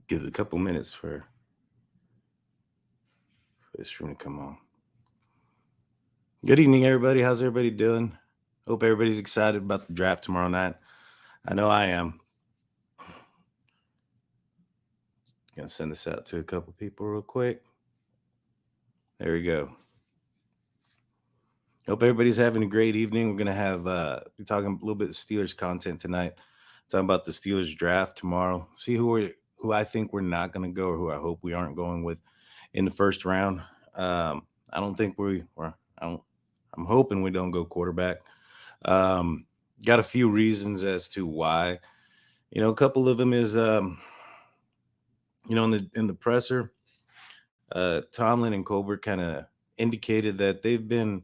Give it a couple minutes for this room to come on. Good evening, everybody. How's everybody doing? Hope everybody's excited about the draft tomorrow night. I know I am. Gonna send this out to a couple people real quick. There we go. Hope everybody's having a great evening. We're gonna have be talking a little bit of Steelers content tonight. Talking about the Steelers draft tomorrow. See who I think we're not gonna go, or who I hope we aren't going with in the first round. I don't think I don't. I'm hoping we don't go quarterback. Um, got a few reasons as to why. A couple of them is in the presser, Tomlin and Colbert kind of indicated that they've been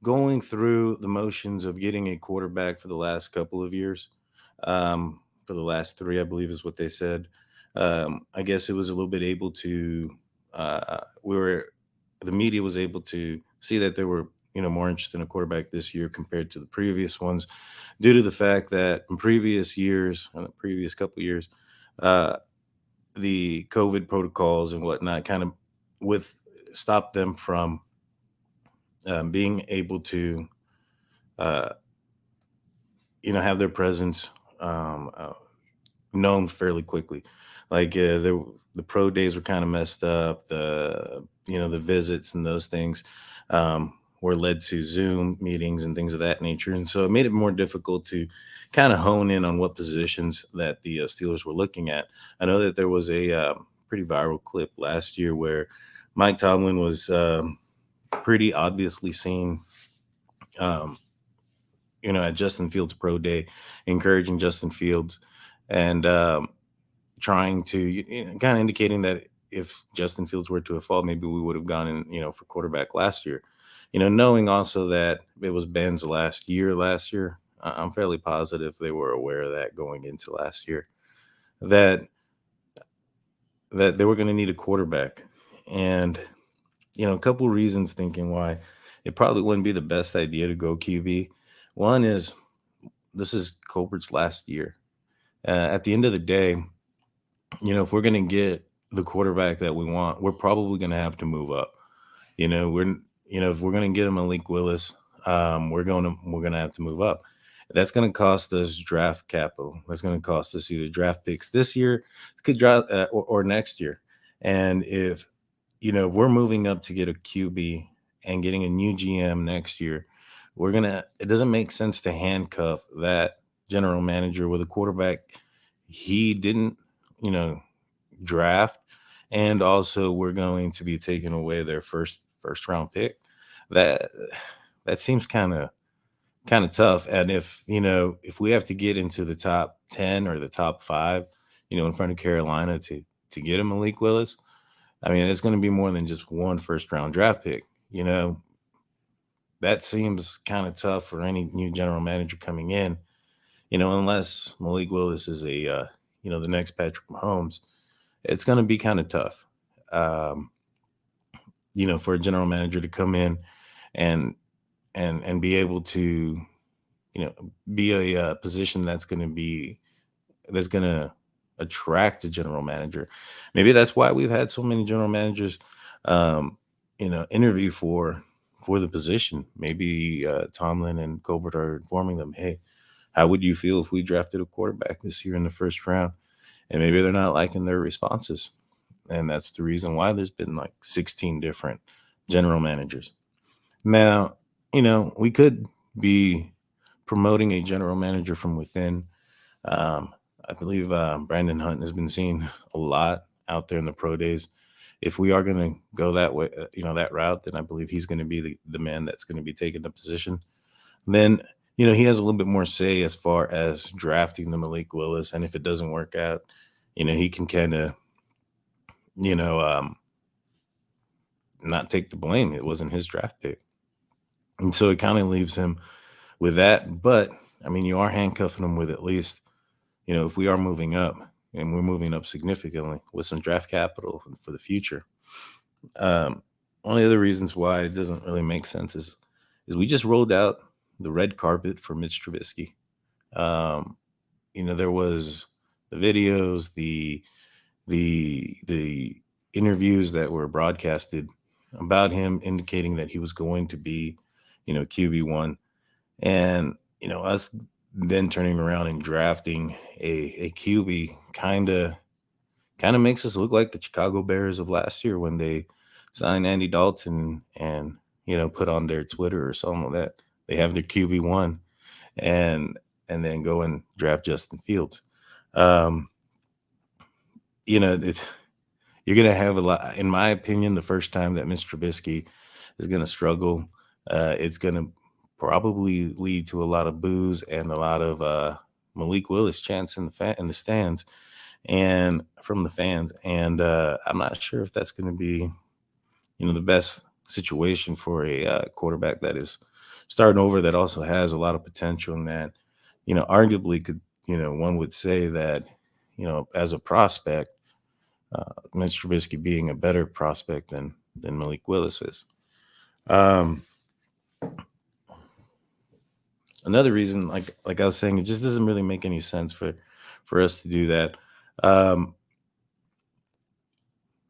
going through the motions of getting a quarterback for the last couple of years. For the last three, I believe, is what they said. I guess it was a little bit able to. We were the media was able to see that they were more interested in a quarterback this year compared to the previous ones, due to the fact that in previous years, in the previous couple of years, uh, the COVID protocols and whatnot kind of with stopped them from being able to uh, have their presence known fairly quickly. Like the pro days were kind of messed up. The visits and those things were led to Zoom meetings and things of that nature, and so it made it more difficult to kind of hone in on what positions that the Steelers were looking at. I know that there was a pretty viral clip last year where Mike Tomlin was pretty obviously seen. Um, at Justin Fields' pro day, encouraging Justin Fields and trying to, kind of indicating that if Justin Fields were to have fall, maybe we would have gone in, for quarterback last year. Knowing also that it was Ben's last year. I'm fairly positive they were aware of that going into last year, that they were going to need a quarterback, and a couple reasons thinking why it probably wouldn't be the best idea to go QB. One is this is Colbert's last year. At the end of the day, if we're going to get the quarterback that we want, we're probably going to have to move up. If we're going to get a Malik Willis, we're going to have to move up. That's going to cost us draft capital. That's going to cost us either draft picks this year, could draft or next year. And if we're moving up to get a QB and getting a new GM next year, it doesn't make sense to handcuff that general manager with a quarterback he didn't, you know, draft, and also we're going to be taking away their first round pick. That that seems kind of tough. And if we have to get into the top 10 or the top 5, in front of Carolina to get a Malik Willis, I mean, it's going to be more than just one first round draft pick. That seems kind of tough for any new general manager coming in, unless Malik Willis is the next Patrick Mahomes. It's going to be kind of tough, um, for a general manager to come in and and be able to, be a position that's going to attract a general manager. Maybe that's why we've had so many general managers, um, interview for the position. Maybe Tomlin and Colbert are informing them, hey, how would you feel if we drafted a quarterback this year in the first round? And maybe they're not liking their responses. And that's the reason why there's been like 16 different general managers. Now, we could be promoting a general manager from within. Um, I believe Brandon Hunt has been seen a lot out there in the pro days. If we are going to go that way, that route, then I believe he's going to be the man that's going to be taking the position. Then, he has a little bit more say as far as drafting the Malik Willis. And if it doesn't work out, he can kind of, you know, um, not take the blame. It wasn't his draft pick. And so it kind of leaves him with that. But I mean, you are handcuffing him with at least, if we are moving up, and we're moving up significantly with some draft capital for the future. Um, One of the other reasons why it doesn't really make sense is we just rolled out the red carpet for Mitch Trubisky. Um, there was the videos, the the interviews that were broadcasted about him indicating that he was going to be, QB1, and us then turning around and drafting a QB kind of makes us look like the Chicago Bears of last year when they signed Andy Dalton and put on their Twitter or something like that they have their QB1, and then go and draft Justin Fields. Um, it's you're gonna have a lot, in my opinion. The first time that Mr. Trubisky is gonna struggle, it's gonna probably lead to a lot of boos and a lot of Malik Willis chants in the stands and from the fans. And I'm not sure if that's going to be, the best situation for a quarterback that is starting over, that also has a lot of potential, and that, arguably could, one would say that, as a prospect, Mitch Trubisky being a better prospect than Malik Willis is. Um, Another reason, like I was saying, it just doesn't really make any sense for us to do that. Um,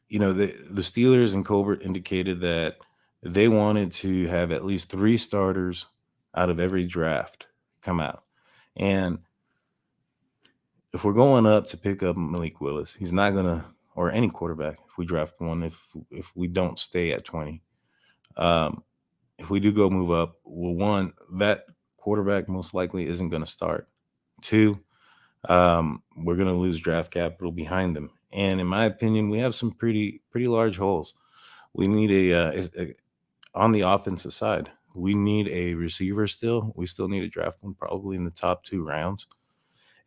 the Steelers and Colbert indicated that they wanted to have at least three starters out of every draft come out. And if we're going up to pick up Malik Willis, he's not gonna, or any quarterback, if we draft one, if we don't stay at 20. Um, if we do go move up, well, one, that quarterback most likely isn't gonna start. Two, we're going to lose draft capital behind them. And in my opinion, we have some pretty large holes. We need on the offensive side. We need a receiver still. We still need to draft one probably in the top 2 rounds,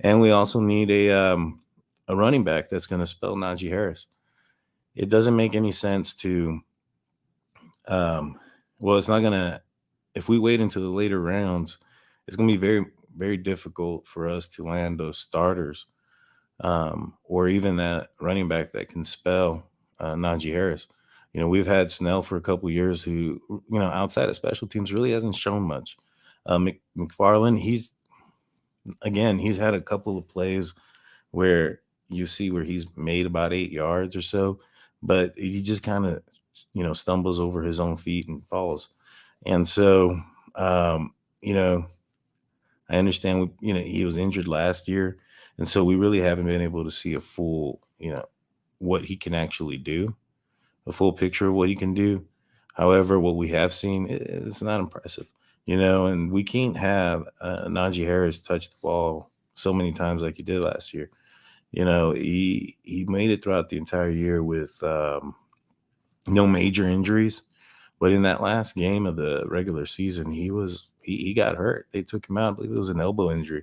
and we also need a running back that's going to spell Najee Harris. It doesn't make any sense to, well, it's not going to. If we wait until the later rounds, it's going to be very very difficult for us to land those starters, or even that running back that can spell Najee Harris. We've had Snell for a couple years, who, outside of special teams, really hasn't shown much. McFarland, he's had a couple of plays where you see where he's made about 8 yards or so, but he just kind of, stumbles over his own feet and falls. And so, um, you know, I understand, he was injured last year. And so we really haven't been able to see a full, what he can actually do, a full picture of what he can do. However, what we have seen, it's not impressive, and we can't have Najee Harris touch the ball so many times like he did last year. He made it throughout the entire year with no major injuries, but in that last game of the regular season, he got hurt. They took him out. I believe it was an elbow injury,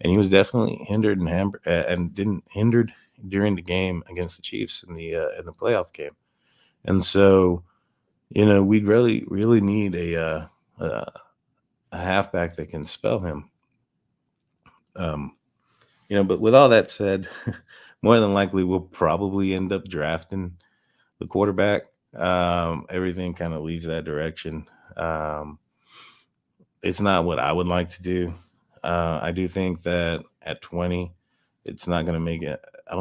and he was definitely hindered and didn't hindered during the game against the Chiefs in the playoff game. And so, we'd really need a halfback that can spell him. But with all that said, more than likely we'll probably end up drafting the quarterback. Everything kind of leads that direction. It's not what I would like to do. I do think that at 20, it's not going to make it. I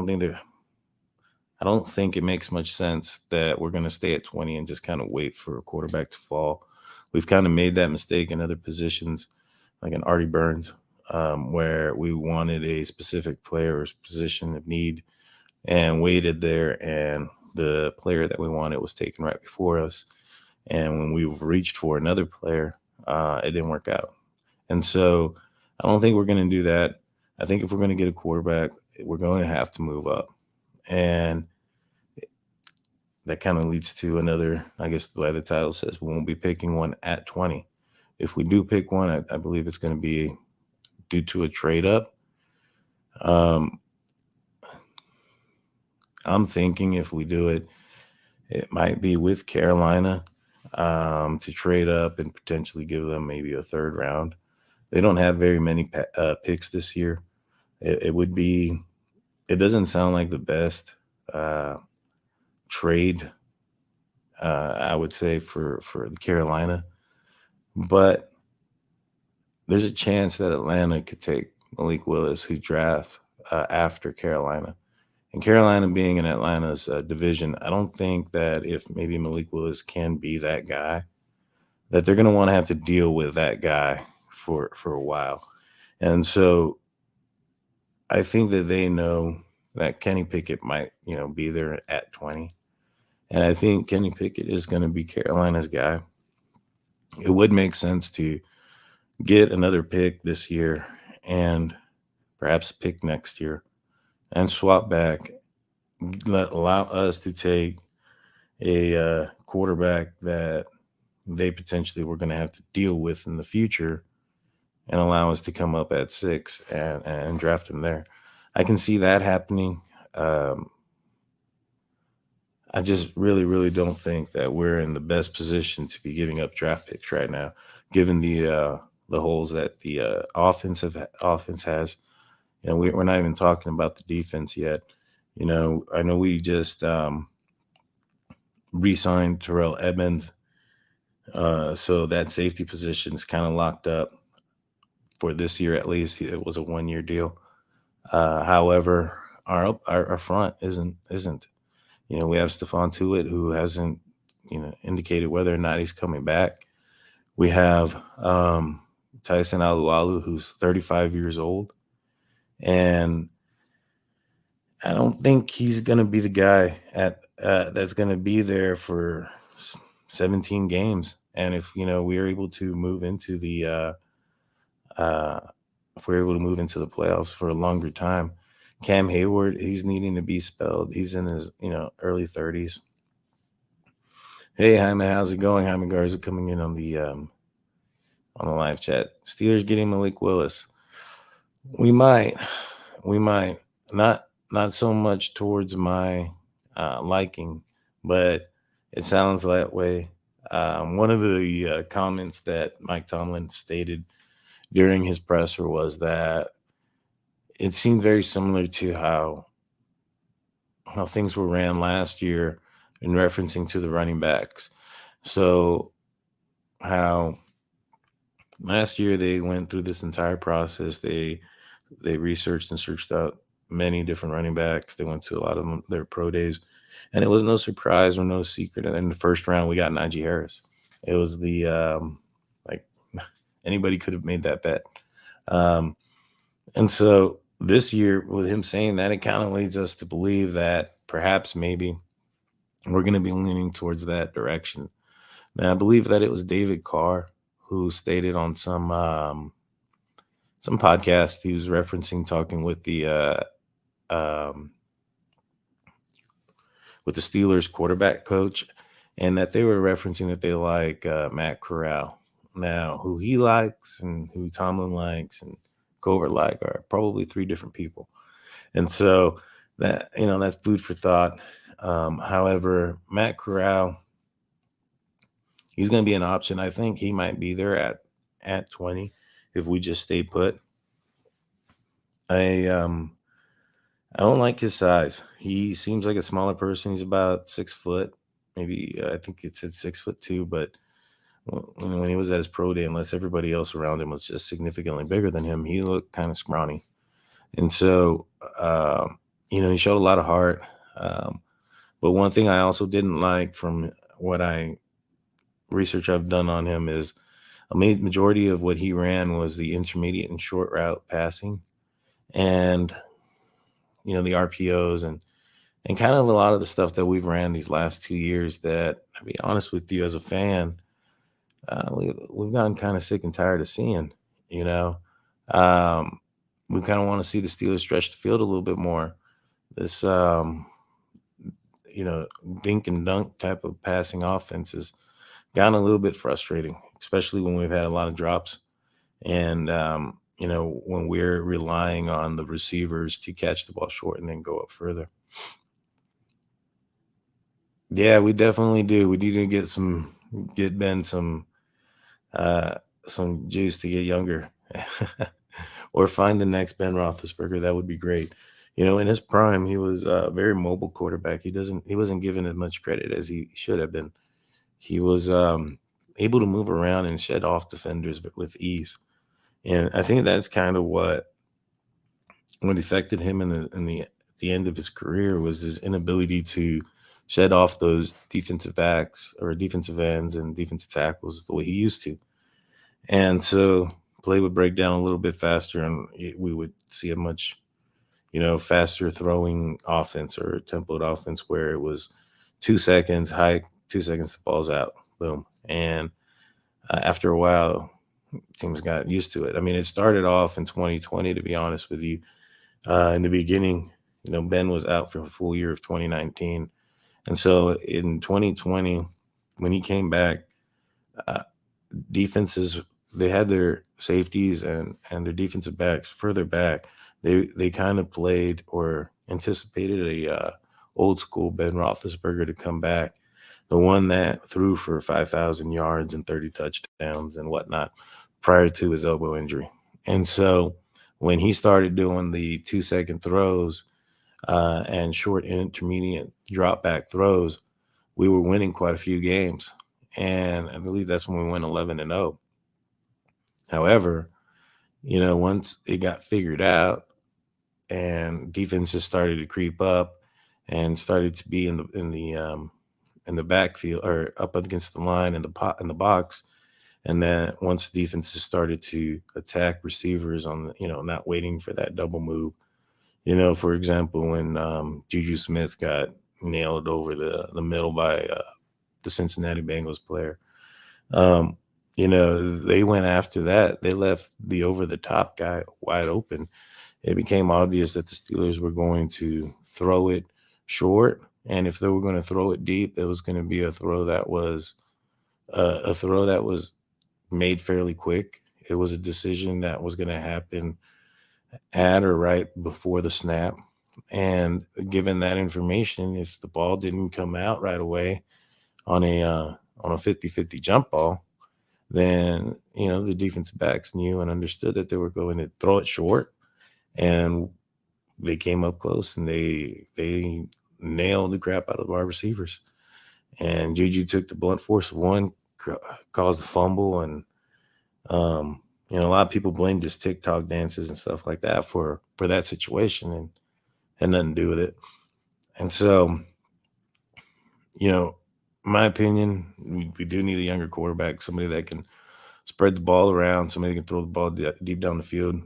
don't think it makes much sense that we're going to stay at 20 and just kind of wait for a quarterback to fall. We've kind of made that mistake in other positions, like in Artie Burns, where we wanted a specific player or position of need and waited there, and the player that we wanted was taken right before us. And when we reached for another player, it didn't work out. And so I don't think we're going to do that. I think if we're going to get a quarterback, we're going to have to move up. And that kind of leads to another, I guess, the way the title says, we won't be picking one at 20. If we do pick one, I believe it's going to be due to a trade up. I'm thinking if we do it, it might be with Carolina, to trade up and potentially give them maybe a third round. They don't have very many picks this year. It doesn't sound like the best trade, I would say, for Carolina, but there's a chance that Atlanta could take Malik Willis, who draft after Carolina. And Carolina being in Atlanta's division, I don't think that if maybe Malik Willis can be that guy, that they're going to want to have to deal with that guy for a while. And so I think that they know that Kenny Pickett might, be there at 20. And I think Kenny Pickett is going to be Carolina's guy. It would make sense to get another pick this year and perhaps a pick next year and swap back, allow us to take a quarterback that they potentially were going to have to deal with in the future and allow us to come up at 6 and draft him there. I can see that happening. Um, I just really, really don't think that we're in the best position to be giving up draft picks right now, given the holes that the offense has. We're not even talking about the defense yet. I know we just re-signed Terrell Edmonds, so that safety position is kind of locked up for this year at least. It was a 1-year deal. However, our front isn't. We have Stephon Tuitt, who hasn't indicated whether or not he's coming back. We have Tyson Alualu, who's 35 years old, and I don't think he's going to be the guy that's going to be there for 17 games. And if we're able to move into the uh, if we're able to move into the playoffs for a longer time, Cam Hayward, he's needing to be spelled. He's in his early 30s. Hey Jaime, how's it going? Jaime Garza coming in on the live chat. Steelers getting Malik Willis. We might not so much towards my liking, but it sounds that way. One of the comments that Mike Tomlin stated during his presser was that it seemed very similar to how things were ran last year in referencing to the running backs. So how last year they went through this entire process. They researched and searched out many different running backs. They went to a lot of their pro days, and it was no surprise or no secret. And in the first round, we got Najee Harris. It was the like anybody could have made that bet. And so this year, with him saying that, it kind of leads us to believe that perhaps maybe we're going to be leaning towards that direction. Now, I believe that it was David Carr who stated on some podcast, he was referencing talking with the Steelers quarterback coach, and that they were referencing that they like Matt Corral. Now, who he likes and who Tomlin likes and Covert like are probably 3 different people. And so that's food for thought. However, Matt Corral, he's going to be an option. I think he might be there at 20 if we just stay put. I don't like his size. He seems like a smaller person. He's about 6 foot, maybe. I think it's at 6'2", but when he was at his pro day, unless everybody else around him was just significantly bigger than him, he looked kind of scrawny. And so, he showed a lot of heart. But one thing I also didn't like from what research I've done on him is a majority of what he ran was the intermediate and short route passing, and the RPOs and kind of a lot of the stuff that we've ran these last 2 years that, to be honest with you, as a fan, we've gotten kind of sick and tired of seeing. We kind of want to see the Steelers stretch the field a little bit more. This dink and dunk type of passing offense has gotten a little bit frustrating, especially when we've had a lot of drops and when we're relying on the receivers to catch the ball short and then go up further. Yeah, we definitely do. We need to get Ben some juice to get younger, or find the next Ben Roethlisberger. That would be great. In his prime, he was a very mobile quarterback. He wasn't given as much credit as he should have been. He was able to move around and shed off defenders with ease. And I think that's kind of what affected him in the at the end of his career was his inability to shed off those defensive backs or defensive ends and defensive tackles the way he used to. And so play would break down a little bit faster, and we would see a much, faster throwing offense or tempoed offense where it was 2 seconds, high 2 seconds, the ball's out, boom. And after a while, teams got used to it. I mean, it started off in 2020, to be honest with you. In the beginning, Ben was out for a full year of 2019. And so in 2020, when he came back, uh, defenses, they had their safeties and their defensive backs further back. They kind of played or anticipated a old school Ben Roethlisberger to come back, the one that threw for 5,000 yards and 30 touchdowns and whatnot prior to his elbow injury. And so when he started doing the 2 second throws and short and intermediate drop back throws, we were winning quite a few games. And I believe that's when we went 11-0. However, once it got figured out and defenses started to creep up and started to be in the backfield or up against the line in the box, and then once defenses started to attack receivers on not waiting for that double move. For example, when Juju Smith got nailed over the middle by the Cincinnati Bengals player, um, they went after that. They left the over the top guy wide open. It became obvious that the Steelers were going to throw it short, and if they were going to throw it deep, it was going to be a throw that was made fairly quick. It was a decision that was going to happen at or right before the snap. And given that information, if the ball didn't come out right away on a 50-50 jump ball, then the defensive backs knew and understood that they were going to throw it short, and they came up close and they nailed the crap out of our receivers. And Juju took the blunt force of one, caused the fumble, and a lot of people blamed his TikTok dances and stuff like that for that situation, and had nothing to do with it. And so, my opinion, we do need a younger quarterback, somebody that can spread the ball around, somebody that can throw the ball deep down the field.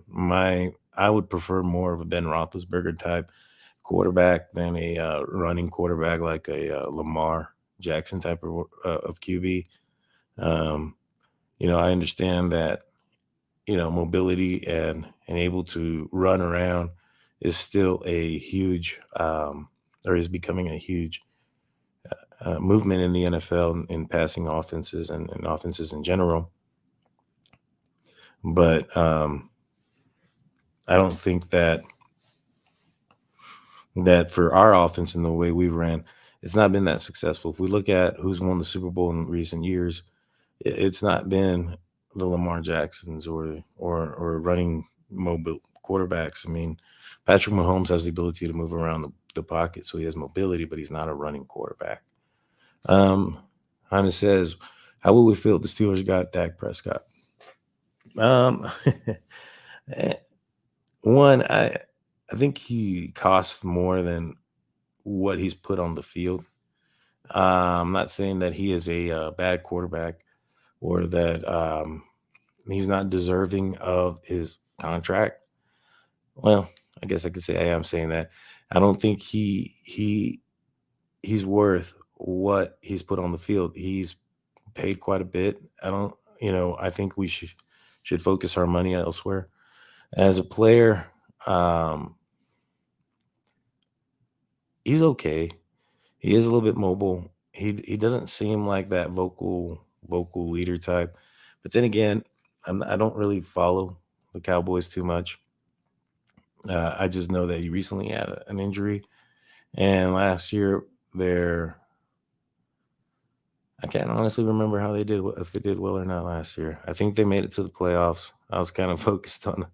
I would prefer more of a Ben Roethlisberger type quarterback than a running quarterback like a Lamar Jackson type of QB. Um, I understand that mobility and able to run around is still a huge or is becoming a huge movement in the NFL in passing offenses and offenses in general. But I don't think that for our offense and the way we ran, it's not been that successful. If we look at who's won the Super Bowl in recent years, it's not been the Lamar Jacksons or running mobile quarterbacks. I mean, Patrick Mahomes has the ability to move around the pocket, so he has mobility, but he's not a running quarterback. Um, Hannah says, "How will we feel if the Steelers got Dak Prescott?" Um, eh, one, I think he costs more than what he's put on the field. I'm not saying that he is a bad quarterback or that he's not deserving of his contract. Well, I guess I could say I am saying that. I don't think he's worth what he's put on the field. He's paid quite a bit. I don't, I think we should focus our money elsewhere. As a player, um, he's okay. He is a little bit mobile. He doesn't seem like that vocal leader type. But then again, I don't really follow the Cowboys too much. I just know that he recently had an injury, and last year they're I can't honestly remember how they did, if they did well or not last year. I think they made it to the playoffs. I was kind of focused on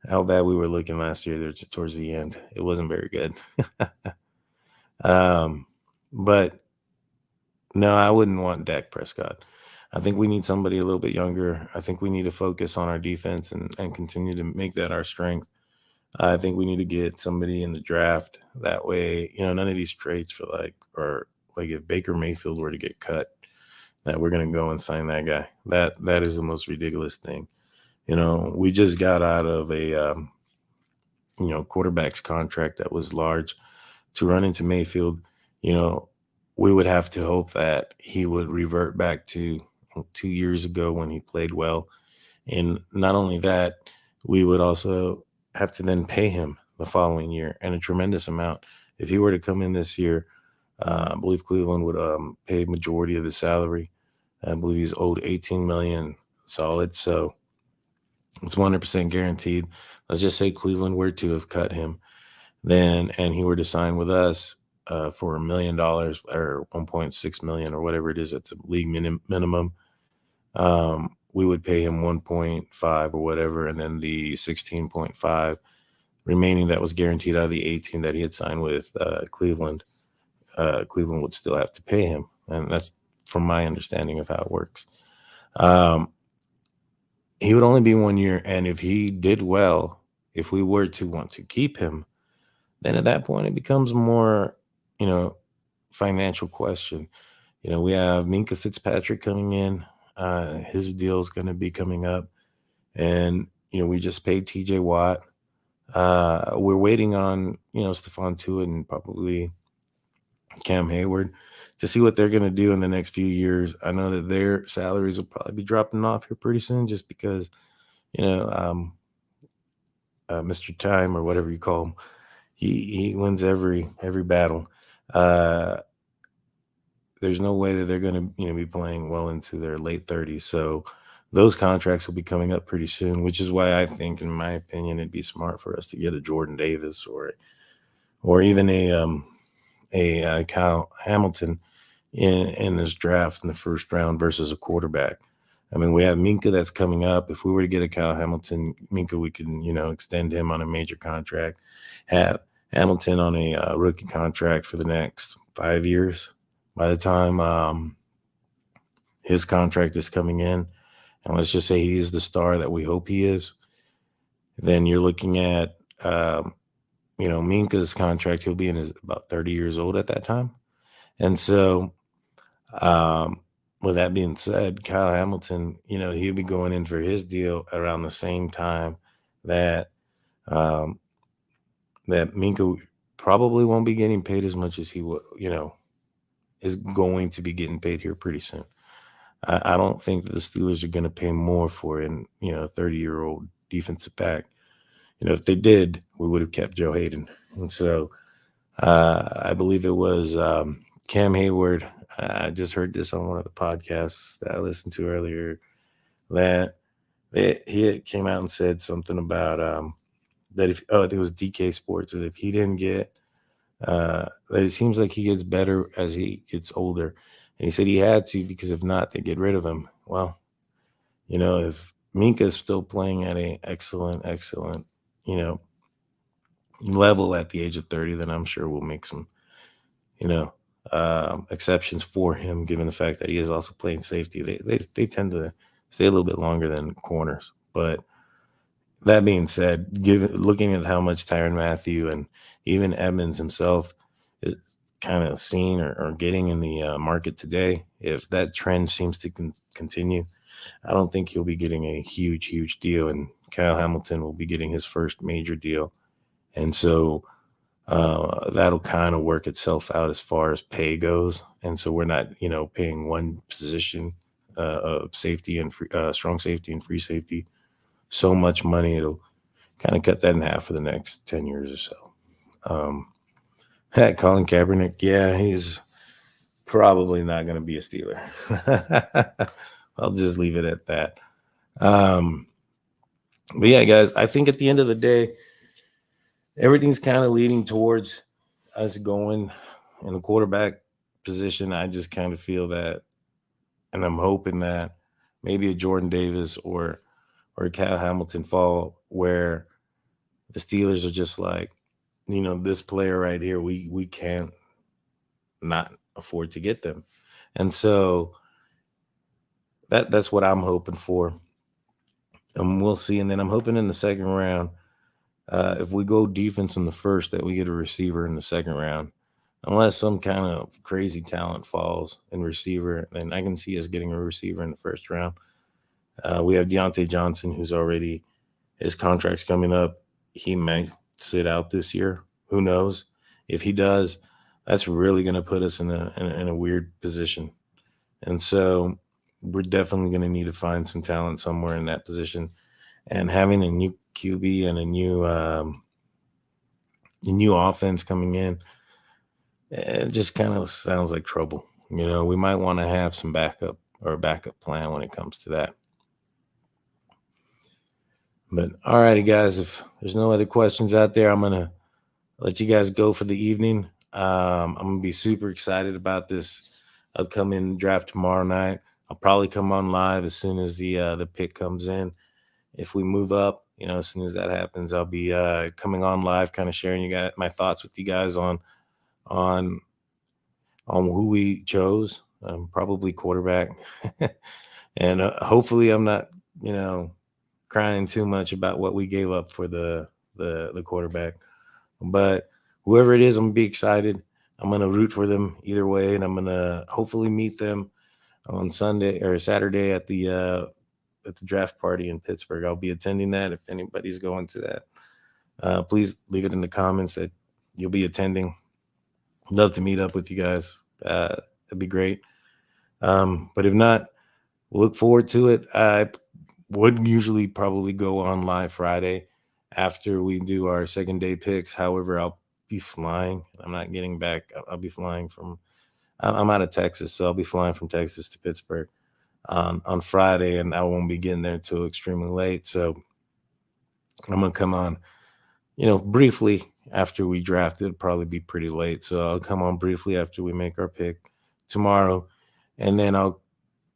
how bad we were looking last year there just towards the end. It wasn't very good. um, but no, I wouldn't want Dak Prescott. I think we need somebody a little bit younger. I think we need to focus on our defense and continue to make that our strength. I think we need to get somebody in the draft. That way, none of these trades for or like if Baker Mayfield were to get cut, that we're gonna go and sign that guy. That is the most ridiculous thing. We just got out of a quarterback's contract that was large. To run into Mayfield, you know, we would have to hope that he would revert back to 2 years ago when he played well. And not only that, we would also have to then pay him the following year and a tremendous amount. If he were to come in this year, I believe Cleveland would pay majority of his salary. I believe he's owed 18 million solid, so it's 100% guaranteed. Let's just say Cleveland were to have cut him then, and he were to sign with us for $1 million or 1.6 million or whatever it is at the league minimum. We would pay him 1.5 or whatever, and then the 16.5 remaining that was guaranteed out of the 18 that he had signed with Cleveland. Cleveland would still have to pay him, and that's from my understanding of how it works. Um, he would only be 1 year, and if he did well, if we were to want to keep him, then at that point it becomes more, you know, financial question. We have Minka Fitzpatrick coming in. His deal is going to be coming up, and we just paid T.J. Watt. We're waiting on Stephon Tuitt and probably Cam Hayward to see what they're going to do in the next few years. I know that their salaries will probably be dropping off here pretty soon, just because you know Mr. Time or whatever you call him, he wins every battle. Uh, there's no way that they're going to be playing well into their late 30s. So those contracts will be coming up pretty soon, which is why I think, in my opinion, it'd be smart for us to get a Jordan Davis or even a Kyle Hamilton in this draft in the first round versus a quarterback. I mean, we have Minka that's coming up. If we were to get a Kyle Hamilton, Minka, we can extend him on a major contract, have Hamilton on a rookie contract for the next 5 years. By the time his contract is coming in, and let's just say he is the star that we hope he is, then you're looking at Minka's contract. He'll be in his about 30 years old at that time, and so um, with that being said, Kyle Hamilton, he'll be going in for his deal around the same time that um, that Minka probably won't be getting paid as much as he will, is going to be getting paid here pretty soon. I don't think that the Steelers are going to pay more for an 30-year-old defensive back. If they did, we would have kept Joe Hayden. And so I believe it was Cam Hayward. I just heard this on one of the podcasts that I listened to earlier, that he came out and said something about that I think it was DK Sports, that if he didn't get that it seems like he gets better as he gets older. And he said he had to, because if not, they get rid of him. Well, if Minka is still playing at a excellent, you know, level at the age of 30, then I'm sure we'll make some, you know, exceptions for him, given the fact that he is also playing safety. They tend to stay a little bit longer than corners. But that being said, looking at how much Tyrann Mathieu and even Edmonds himself is kind of seen or getting in the market today, if that trend seems to continue, I don't think he'll be getting a huge deal, and Kyle Hamilton will be getting his first major deal. And so that'll kind of work itself out as far as pay goes. And so we're not, paying one position of safety and strong safety and free safety so much money. It'll kind of cut that in half for the next 10 years or so. Colin Kaepernick, yeah, he's probably not going to be a Steeler. I'll just leave it at that. But yeah, guys, I think at the end of the day, everything's kind of leading towards us going in the quarterback position. I just kind of feel that, and I'm hoping that maybe a Jordan Davis or a Cal Hamilton fall, where the Steelers are just like, this player right here, we can't not afford to get them. And so that's what I'm hoping for. And we'll see. And then I'm hoping in the second round if we go defense in the first, that we get a receiver in the second round. Unless some kind of crazy talent falls in receiver, then I can see us getting a receiver in the first round. We have Deontay Johnson, who's already his contract's coming up. He might sit out this year. Who knows? If he does, that's really going to put us in a weird position. And so we're definitely going to need to find some talent somewhere in that position. And having a new QB and a new offense coming in, it just kind of sounds like trouble. We might want to have some backup or a backup plan when it comes to that. But all righty, guys, if there's no other questions out there, I'm going to let you guys go for the evening. I'm going to be super excited about this upcoming draft tomorrow night. I'll probably come on live as soon as the pick comes in. If we move up, as soon as that happens, I'll be coming on live, kind of sharing you guys my thoughts with you guys on on who we chose, probably quarterback, and hopefully I'm not crying too much about what we gave up for the quarterback. But whoever it is, I'm gonna be excited. I'm gonna root for them either way, and I'm gonna hopefully meet them on Sunday or Saturday at the draft party in Pittsburgh. I'll be attending that. If anybody's going to that, please leave it in the comments that you'll be attending. Love to meet up with you guys. That'd be great. But if not, we'll look forward to it. I would usually probably go on live Friday after we do our second day picks. However, I'll be flying. I'm not getting back. I'll be flying from. I'm out of Texas, so I'll be flying from Texas to Pittsburgh on Friday, and I won't be getting there till extremely late. So I'm gonna come on, briefly after we draft. It'll probably be pretty late, so I'll come on briefly after we make our pick tomorrow, and then I'll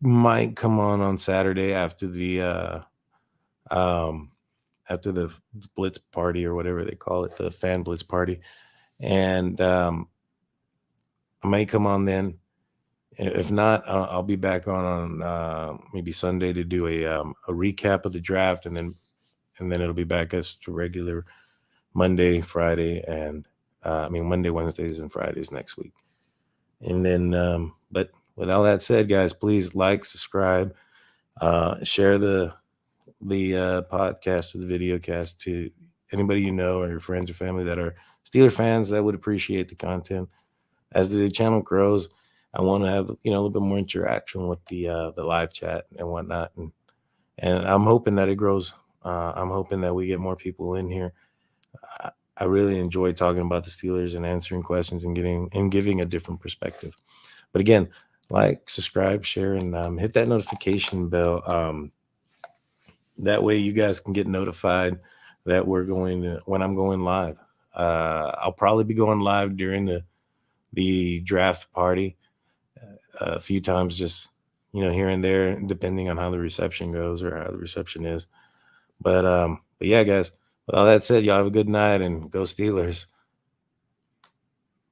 might come on Saturday um after the blitz party or whatever they call it, the fan blitz party, and I may come on then. If not, I'll be back on maybe Sunday to do a recap of the draft, and then it'll be back as to regular Monday, Friday, and Monday, Wednesdays, and Fridays next week. And then, but with all that said, guys, please like, subscribe, share the podcast or the video cast to anybody you know or your friends or family that are Steeler fans that would appreciate the content. As the channel grows, I want to have a little bit more interaction with the live chat and whatnot, and I'm hoping that it grows. I'm hoping that we get more people in here. I really enjoy talking about the Steelers and answering questions and giving a different perspective. But again, like, subscribe, share, and hit that notification bell. That way, you guys can get notified that when I'm going live. I'll probably be going live during the draft party a few times, just here and there, depending on how the reception goes or how the reception is. But yeah, guys. With all that said, y'all have a good night and go Steelers.